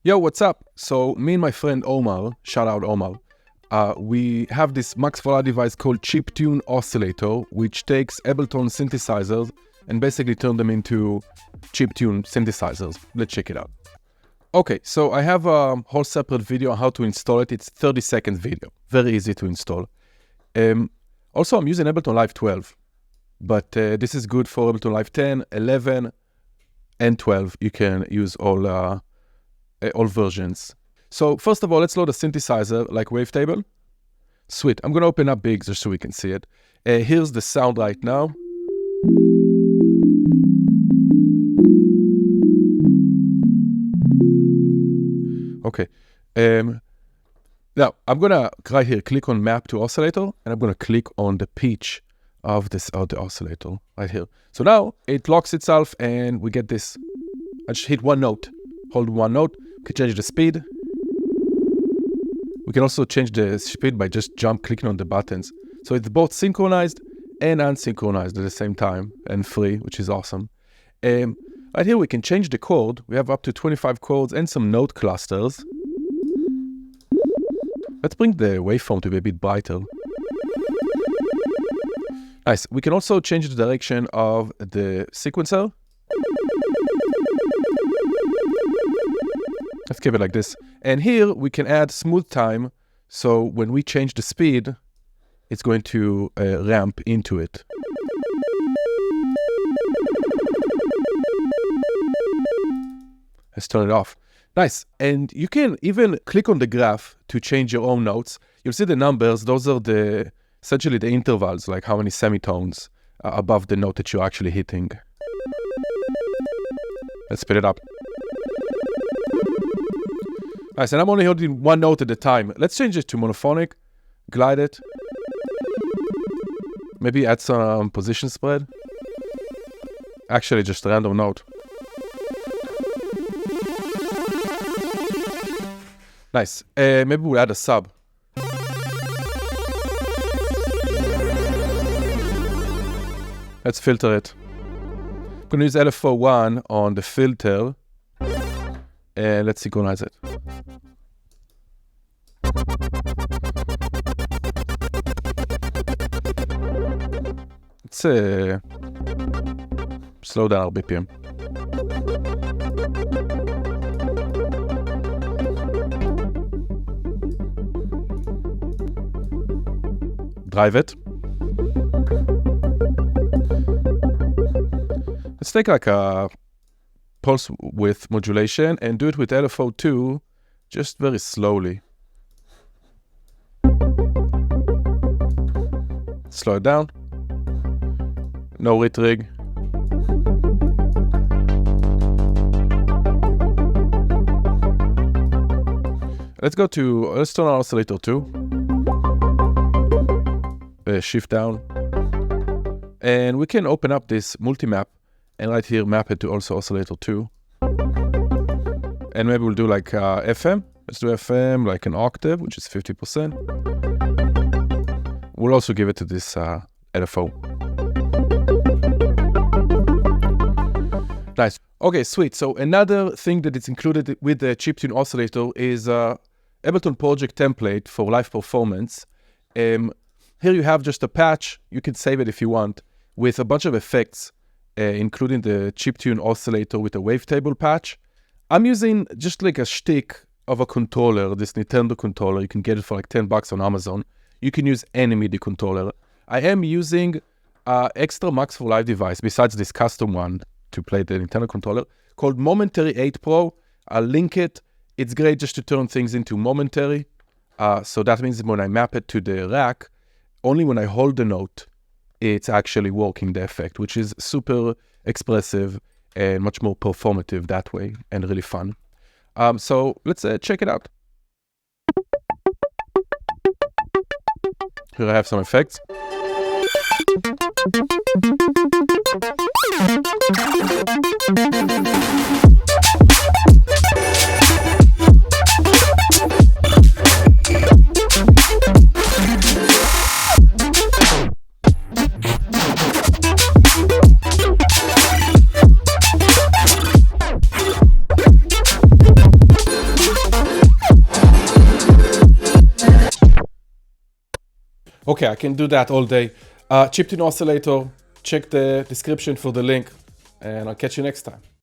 Yo, what's up? So me and my friend Omar, shout out Omar, we have this max for device called Chiptune Oscillator, which takes Ableton synthesizers and basically turn them into chiptune synthesizers. Let's check it out. Okay, so I have a whole separate video on how to install it. It's 30-second video, very easy to install. Also, I'm using Ableton Live 12, but this is good for Ableton Live 10, 11, and 12. You can use all versions. So first of all, let's load a synthesizer like Wavetable. Sweet. I'm going to open up Big just so we can see it. Here's the sound right now. Okay. Now, I'm going to right here click on Map to Oscillator, and I'm going to click on the pitch of the oscillator right here. So now it locks itself and we get this. I just hit one note. Hold one note. We can change the speed. We can also change the speed by just clicking on the buttons. So it's both synchronized and unsynchronized at the same time and free, which is awesome. Right here we can change the chord. We have up to 25 chords and some note clusters. Let's bring the waveform to be a bit brighter. Nice. We can also change the direction of the sequencer. Let's keep it like this. And here we can add smooth time. So when we change the speed, it's going to ramp into it. Let's turn it off. Nice. And you can even click on the graph to change your own notes. You'll see the numbers. Those are essentially the intervals, like how many semitones above the note that you're actually hitting. Let's speed it up. Nice, and I'm only holding one note at a time. Let's change it to monophonic, glide it. Maybe add some position spread. Actually, just a random note. Nice. Maybe we'll add a sub. Let's filter it. I'm going to use LFO1 on the filter. And let's synchronize it. Let's slow down our BPM. Drive it. Let's take like a pulse width modulation and do it with LFO2 just very slowly. Slow it down. No retrig. Let's turn on oscillator 2. Shift down. And we can open up this multimap and right here map it to also oscillator 2. And maybe we'll do like FM. Let's do FM like an octave, which is 50%. We'll also give it to this LFO. Nice. Okay, sweet. So another thing that is included with the Chiptune Oscillator is Ableton project template for live performance. Here you have just a patch. You can save it if you want with a bunch of effects, including the Chiptune Oscillator with a wavetable patch. I'm using just like a shtick of a controller, this Nintendo controller. You can get it for like $10 on Amazon. You can use any MIDI controller. I am using extra Max for Live device besides this custom one to play the Nintendo controller called Momentary 8 Pro. I'll link it. It's great just to turn things into momentary. So that means when I map it to the rack, only when I hold the note, it's actually working the effect, which is super expressive and much more performative that way and really fun. So let's check it out. Here I have some effects. Okay, I can do that all day. Chiptune Oscillator, check the description for the link, and I'll catch you next time.